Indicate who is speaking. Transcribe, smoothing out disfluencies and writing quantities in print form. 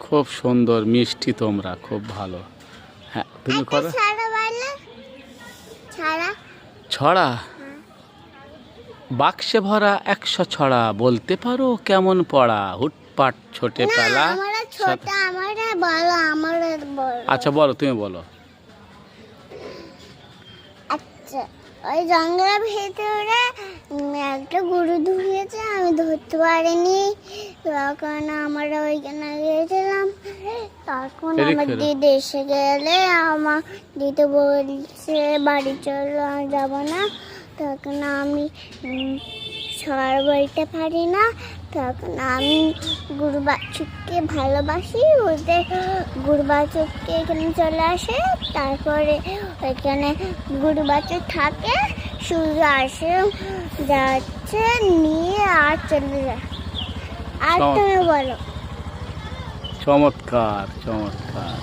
Speaker 1: খুব সুন্দর মিষ্টি, তোমরা খুব ভালো। হ্যাঁ, তুমি করো। ছড়া বাক্সে ভরা 100 ছড়া, বলতে পারো কেমন পড়া? হুটপাট ছোটে পেলা। আচ্ছা বলো, তুমি বলো।
Speaker 2: আচ্ছা, ওই জঙ্গলের ভেতরে একটা গরু ধুয়েছে, আমি ধরতে পারিনি। তখন আমরা ওইখানে গিয়েছিলাম। তখন আমার দিদি এসে গেলে আমার দিদি বলছে বাড়ি চলো, আমি যাবো না। তখন আমি সর বলতে পারি না। তখন আমি গরু বাছুরকে ভালোবাসি, ওদের গরু বাছুরকে এখানে চলে আসে। তারপরে ওইখানে গরু বাছুর থাকে, সূর্য আসে যাচ্ছে নিয়ে আর চলে যায়। আর তুমি বলো।
Speaker 1: চমৎকার চমৎকার।